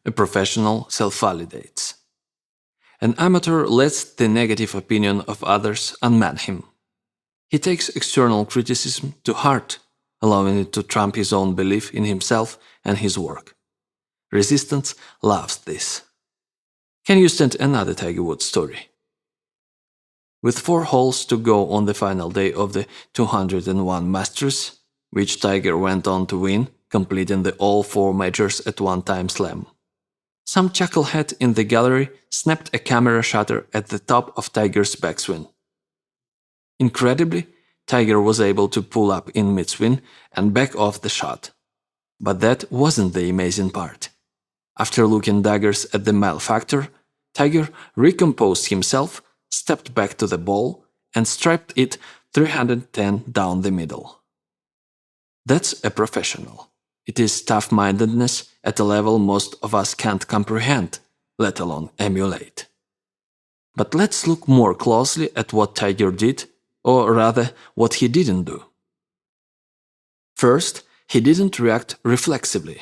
A professional self-validates. An amateur lets the negative opinion of others unman him. He takes external criticism to heart, allowing it to trump his own belief in himself and his work. Resistance loves this. Can you stand another Tiger Woods story? With 4 holes to go on the final day of the 201 Masters, which Tiger went on to win, completing the all 4 majors at one time slam. Some chucklehead in the gallery snapped a camera shutter at the top of Tiger's backswing. Incredibly, Tiger was able to pull up in mid-swing and back off the shot. But that wasn't the amazing part. After looking daggers at the malefactor, Tiger recomposed himself, stepped back to the ball, and striped it 310 down the middle. That's a professional. It is tough-mindedness at a level most of us can't comprehend, let alone emulate. But let's look more closely at what Tiger did, or rather, what he didn't do. First, he didn't react reflexively.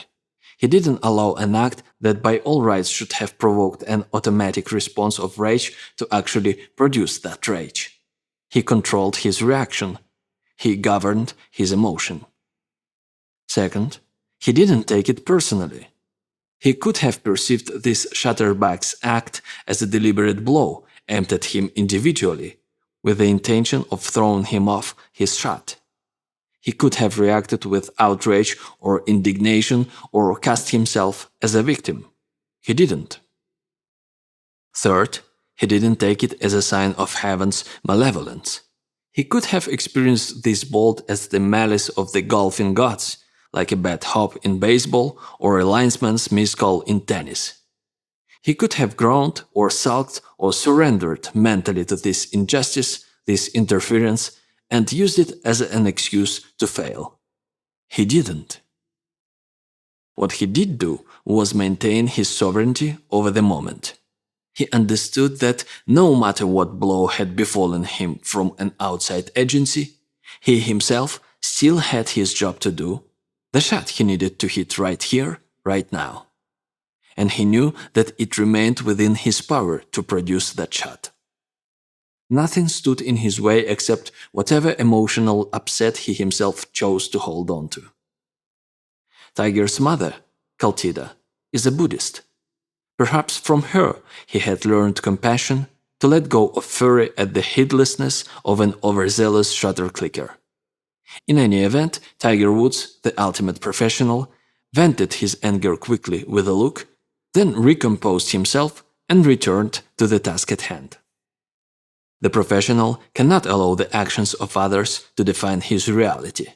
He didn't allow an act that by all rights should have provoked an automatic response of rage to actually produce that rage. He controlled his reaction. He governed his emotion. Second, he didn't take it personally. He could have perceived this shutterback's act as a deliberate blow aimed at him individually, with the intention of throwing him off his shot. He could have reacted with outrage or indignation or cast himself as a victim. He didn't. Third, he didn't take it as a sign of heaven's malevolence. He could have experienced this bolt as the malice of the golfing gods, like a bad hop in baseball or a linesman's miscall in tennis. He could have groaned or sulked or surrendered mentally to this injustice, this interference, and used it as an excuse to fail. He didn't. What he did do was maintain his sovereignty over the moment. He understood that no matter what blow had befallen him from an outside agency, he himself still had his job to do, the shot he needed to hit right here, right now. And he knew that it remained within his power to produce that shot. Nothing stood in his way except whatever emotional upset he himself chose to hold on to. Tiger's mother, Kaltida, is a Buddhist. Perhaps from her he had learned compassion, to let go of fury at the heedlessness of an overzealous shutter clicker. In any event, Tiger Woods, the ultimate professional, vented his anger quickly with a look, then recomposed himself and returned to the task at hand. The professional cannot allow the actions of others to define his reality.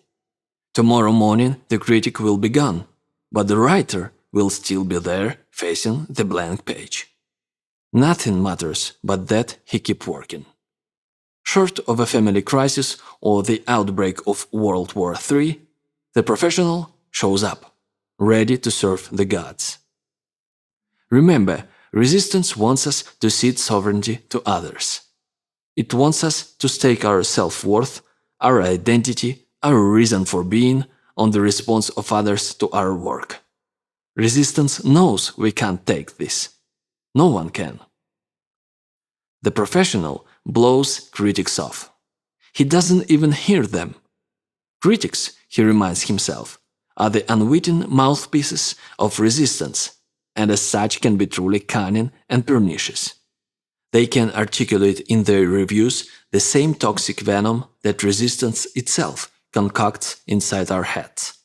Tomorrow morning the critic will be gone, but the writer will still be there facing the blank page. Nothing matters but that he keep working. Short of a family crisis or the outbreak of World War III, the professional shows up, ready to serve the gods. Remember, resistance wants us to cede sovereignty to others. It wants us to stake our self-worth, our identity, our reason for being on the response of others to our work. Resistance knows we can't take this. No one can. The professional blows critics off. He doesn't even hear them. Critics, he reminds himself, are the unwitting mouthpieces of resistance, and as such can be truly cunning and pernicious. They can articulate in their reviews the same toxic venom that resistance itself concocts inside our heads.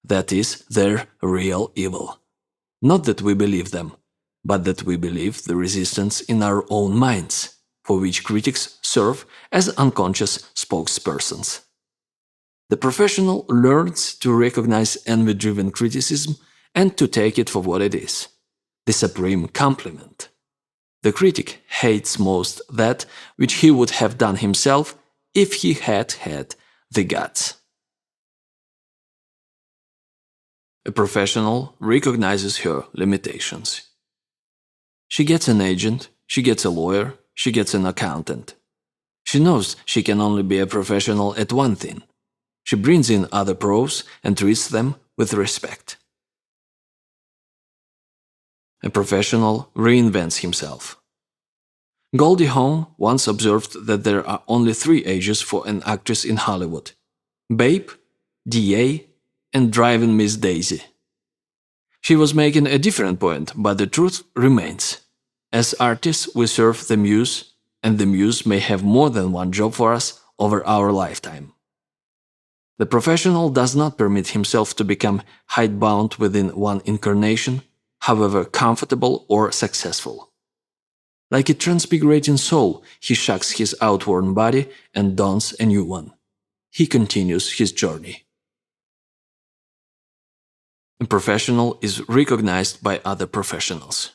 That is their real evil. Not that we believe them, but that we believe the resistance in our own minds, for which critics serve as unconscious spokespersons. The professional learns to recognize envy-driven criticism and to take it for what it is, the supreme compliment. The critic hates most that which he would have done himself if he had had the guts. A professional recognizes her limitations. She gets an agent, she gets a lawyer, she gets an accountant. She knows she can only be a professional at one thing. She brings in other pros and treats them with respect. A professional reinvents himself. Goldie Hawn once observed that there are only 3 ages for an actress in Hollywood: Babe, DA, and Driving Miss Daisy. She was making a different point, but the truth remains. As artists, we serve the muse, and the muse may have more than one job for us over our lifetime. The professional does not permit himself to become hidebound within one incarnation, however comfortable or successful. Like a transfigurating soul, he shucks his outworn body and dons a new one. He continues his journey. A professional is recognized by other professionals.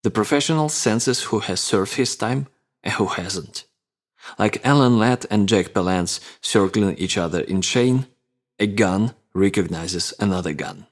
The professional senses who has served his time and who hasn't. Like Alan Ladd and Jack Palance circling each other in chain, a gun recognizes another gun.